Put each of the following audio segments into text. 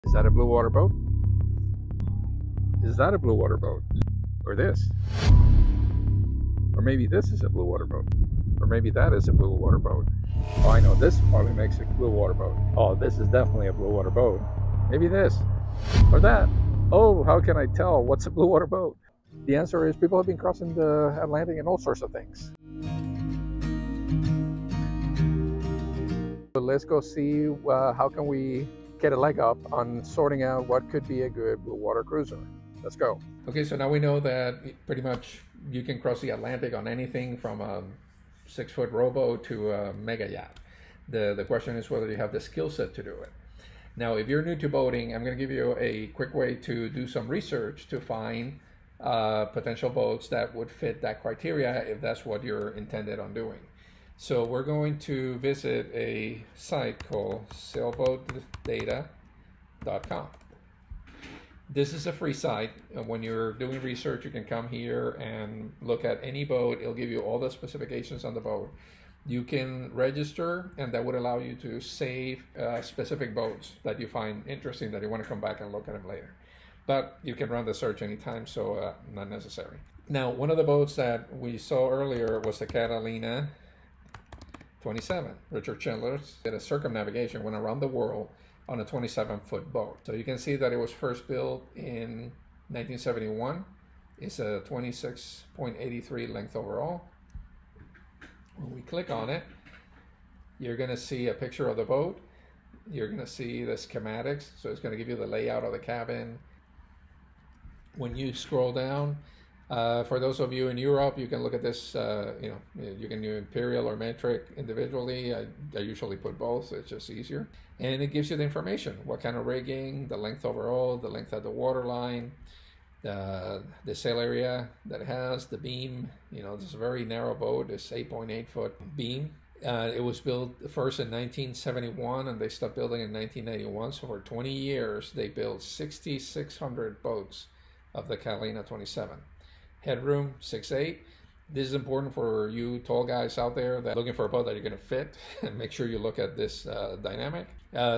Is that a blue water boat? Is that a blue water boat? Or this? Or maybe this is a blue water boat. Or maybe that is a blue water boat. Oh, I know, this probably makes a blue water boat. Oh, this is definitely a blue water boat. Maybe this. Or that. Oh, how can I tell what's a blue water boat? The answer is people have been crossing the Atlantic and all sorts of things. So let's go see how can we get a leg up on sorting out what could be a good blue water cruiser. Let's go. Okay, so now we know that pretty much you can cross the Atlantic on anything from a 6-foot rowboat to a mega yacht. The question is whether you have the skill set to do it. Now, if you're new to boating, I'm going to give you a quick way to do some research to find potential boats that would fit that criteria if that's what you're intended on doing. So we're going to visit a site called sailboatdata.com. This is a free site. When you're doing research, you can come here and look at any boat. It'll give you all the specifications on the boat. You can register, and that would allow you to save specific boats that you find interesting that you want to come back and look at them later. But you can run the search anytime, so not necessary. Now, one of the boats that we saw earlier was the Catalina 27. Richard Chandler did a circumnavigation, went around the world on a 27-foot boat. So you can see that it was first built in 1971. It's a 26.83 length overall. When we click on it, you're going to see a picture of the boat. You're going to see the schematics. So it's going to give you the layout of the cabin. When you scroll down, for those of you in Europe, you can look at this, you can do imperial or metric individually. I usually put both, so it's just easier. And it gives you the information, what kind of rigging, the length overall, the length of the waterline, the sail area that it has, the beam. This is a very narrow boat. It's 8.8 foot beam. It was built first in 1971 and they stopped building in 1981. So for 20 years, they built 6,600 boats of the Catalina 27. Headroom 6'8". This is important for you tall guys out there that are looking for a boat that you're going to fit, and make sure you look at this dynamic.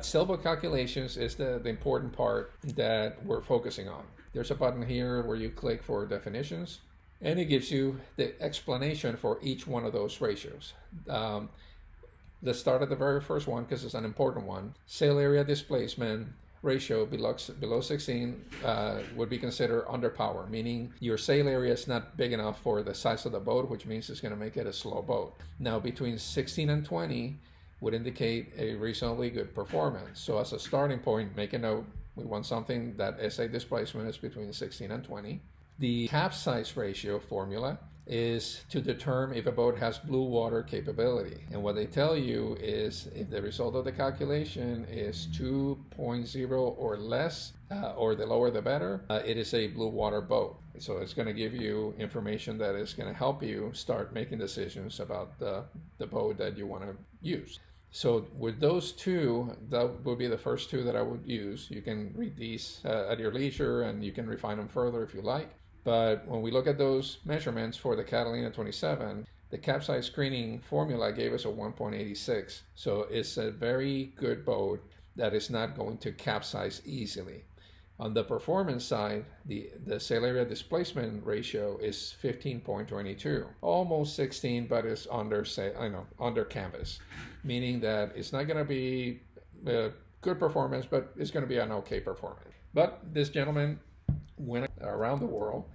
Sailboat calculations is the important part that we're focusing on. There's a button here where you click for definitions, and it gives you the explanation for each one of those ratios. Let's start at the very first one because it's an important one. Sail area displacement ratio below 16 would be considered underpower, meaning your sail area is not big enough for the size of the boat, which means it's going to make it a slow boat. Now, between 16 and 20 would indicate a reasonably good performance. So as a starting point, make a note, we want something that SA displacement is between 16 and 20. The capsize ratio formula is to determine if a boat has blue water capability. And what they tell you is if the result of the calculation is 2.0 or less, or the lower the better, it is a blue water boat. So it's going to give you information that is going to help you start making decisions about the boat that you want to use. So with those two, that would be the first two that I would use. You can read these at your leisure and you can refine them further if you like. But when we look at those measurements for the Catalina 27, the capsize screening formula gave us a 1.86. So it's a very good boat that is not going to capsize easily. On the performance side, the sail area displacement ratio is 15.22, almost 16, but it's under canvas, meaning that it's not going to be a good performance, but it's going to be an okay performance. But this gentleman went around the world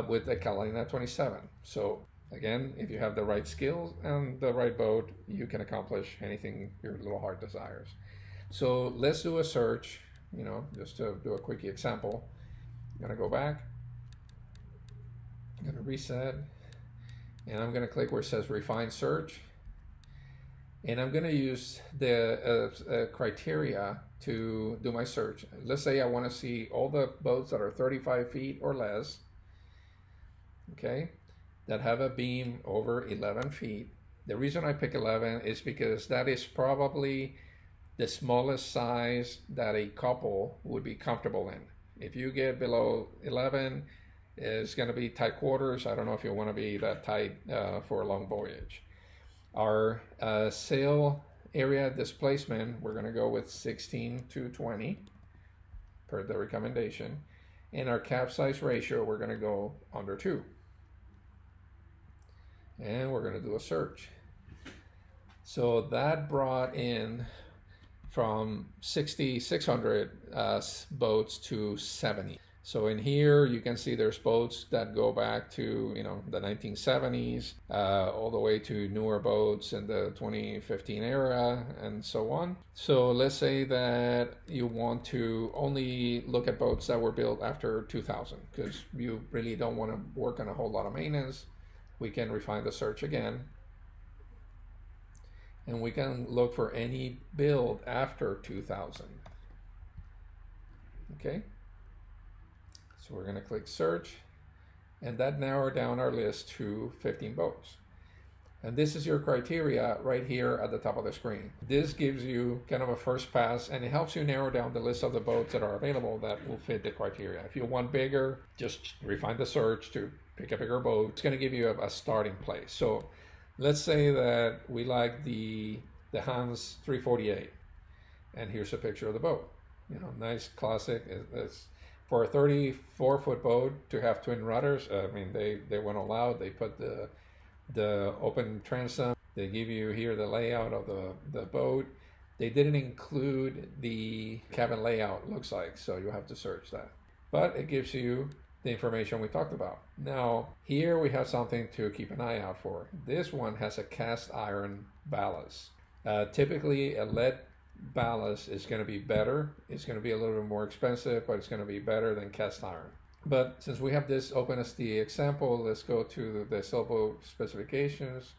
with the Catalina 27. So again, if you have the right skills and the right boat, you can accomplish anything your little heart desires. So let's do a search, just to do a quick example. I'm going to go back, I'm going to reset, and I'm going to click where it says refine search. And I'm going to use the criteria to do my search. Let's say I want to see all the boats that are 35 feet or less, okay, that have a beam over 11 feet. The reason I pick 11 is because that is probably the smallest size that a couple would be comfortable in. If you get below 11, it's going to be tight quarters. I don't know if you want to be that tight for a long voyage. Our sail area displacement, we're going to go with 16 to 20. per the recommendation. And our capsize ratio, we're going to go under 2. And we're going to do a search. So that brought in from 6,600 boats to 70. So in here you can see there's boats that go back to the 1970s, all the way to newer boats in the 2015 era and so on. So let's say that you want to only look at boats that were built after 2000 because you really don't want to work on a whole lot of maintenance. We can refine the search again. And we can look for any build after 2000. Okay. So we're going to click search, and that narrowed down our list to 15 boats. And this is your criteria right here at the top of the screen. This gives you kind of a first pass, and it helps you narrow down the list of the boats that are available that will fit the criteria. If you want bigger, just refine the search to pick a bigger boat. It's going to give you a starting place. So let's say that we like the Hans 348, and here's a picture of the boat. Nice classic. It's for a 34-foot boat to have twin rudders. I mean, they went all out. They put the open transom. They give you here the layout of the boat. They didn't include the cabin layout, looks like, so you'll have to search that. But it gives you the information we talked about. Now, here we have something to keep an eye out for. This one has a cast iron ballast. Typically, a lead ballast is going to be better. It's going to be a little bit more expensive, but it's going to be better than cast iron. But since we have this open as the example, let's go to the sailboat specifications.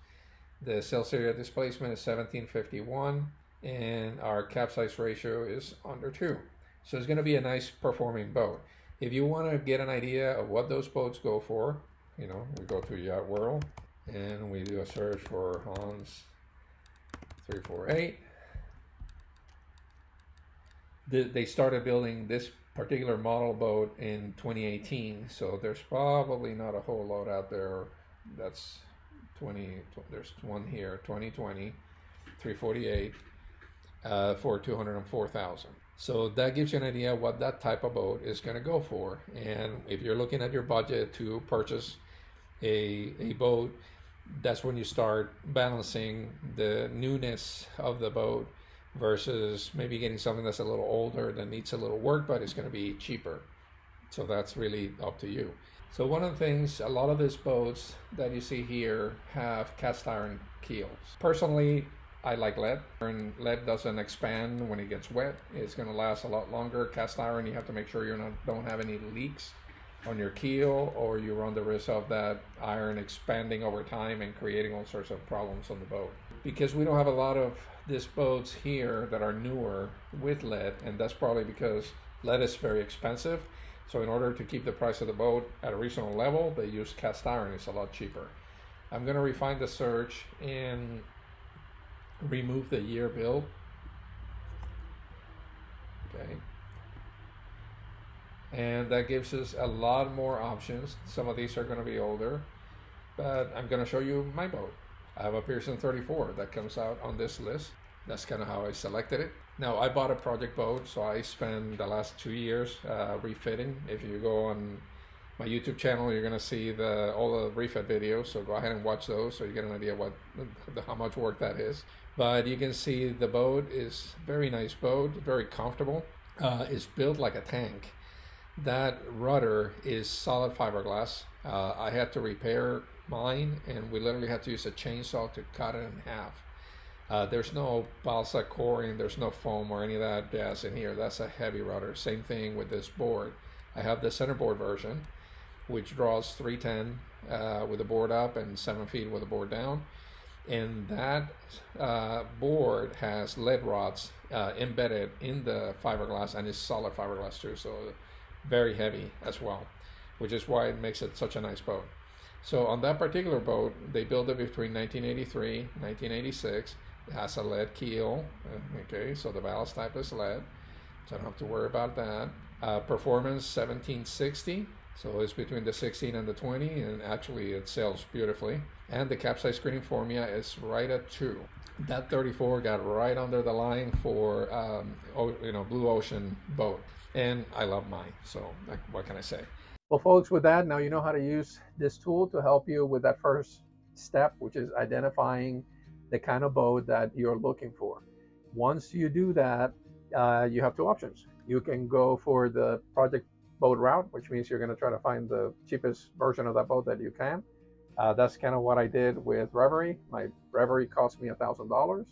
The sails area displacement is 1751, and our capsize ratio is under 2. So it's going to be a nice performing boat. If you want to get an idea of what those boats go for, we go to Yacht World and we do a search for Hans 348. They started building this particular model boat in 2018, so there's probably not a whole lot out there. That's there's one here, 2020, 348 for 204,000. So that gives you an idea what that type of boat is going to go for. And if you're looking at your budget to purchase a boat, that's when you start balancing the newness of the boat versus maybe getting something that's a little older that needs a little work, but it's going to be cheaper. So that's really up to you. So one of the things, a lot of these boats that you see here have cast iron keels. Personally, I like lead. And lead doesn't expand when it gets wet. It's going to last a lot longer. Cast iron, you have to make sure you don't have any leaks on your keel, or you run the risk of that iron expanding over time and creating all sorts of problems on the boat. Because we don't have a lot of these boats here that are newer with lead, and that's probably because lead is very expensive. So in order to keep the price of the boat at a reasonable level, they use cast iron. It's a lot cheaper. I'm going to refine the search and remove the year build. Okay. And that gives us a lot more options. Some of these are going to be older, but I'm going to show you my boat. I have a Pearson 34 that comes out on this list. That's kind of how I selected it. Now, I bought a project boat, so I spent the last 2 years refitting. If you go on my YouTube channel, you're going to see all the refit videos, so go ahead and watch those so you get an idea how much work that is. But you can see the boat is a very nice boat, very comfortable. It's built like a tank. That rudder is solid fiberglass. I had to repair mine, and we literally had to use a chainsaw to cut it in half. There's no balsa coring, there's no foam or any of that jazz in here. That's a heavy rudder. Same thing with this board. I have the centerboard version, which draws 310 with the board up and 7 feet with the board down. And that board has lead rods embedded in the fiberglass, and it's solid fiberglass too, so very heavy as well, which is why it makes it such a nice boat. So on that particular boat, they built it between 1983 and 1986. It has a lead keel, okay, so the ballast type is lead, so I don't have to worry about that. Performance 1760, so it's between the 16 and the 20, and actually it sails beautifully. And the capsize screening formula is right at 2. That 34 got right under the line for Blue Ocean boat. and I love mine. So like, what can I say? Well, folks, with that, now you know how to use this tool to help you with that first step, which is identifying the kind of boat that you're looking for. Once you do that, you have two options. You can go for the project boat route, which means you're going to try to find the cheapest version of that boat that you can. That's kind of what I did with Reverie. My Reverie cost me $1,000,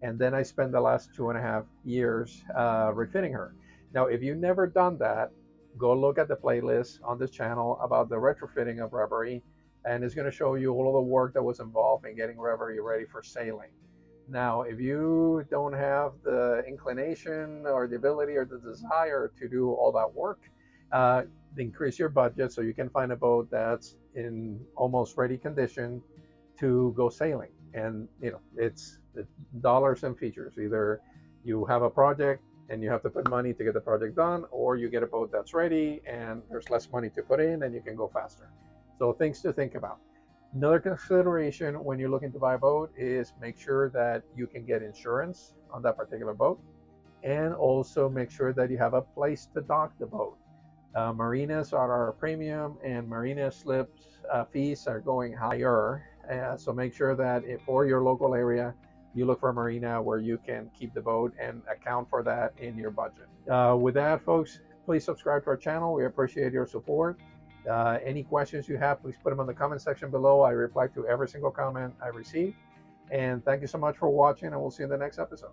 and then I spent the last 2.5 years refitting her. Now, if you've never done that, go look at the playlist on this channel about the retrofitting of Reverie, and it's going to show you all of the work that was involved in getting Reverie ready for sailing. Now, if you don't have the inclination or the ability or the desire to do all that work, uh, increase your budget so you can find a boat that's in almost ready condition to go sailing. And it's dollars and features. Either you have a project and you have to put money to get the project done, or you get a boat that's ready and there's less money to put in and you can go faster. So things to think about. Another consideration when you're looking to buy a boat is make sure that you can get insurance on that particular boat, and also make sure that you have a place to dock the boat. Marinas are premium, and marina slips fees are going higher. So make sure that if for your local area, you look for a marina where you can keep the boat and account for that in your budget. With that, folks, please subscribe to our channel. We appreciate your support. Any questions you have, please put them in the comment section below. I reply to every single comment I receive. And thank you so much for watching, and we'll see you in the next episode.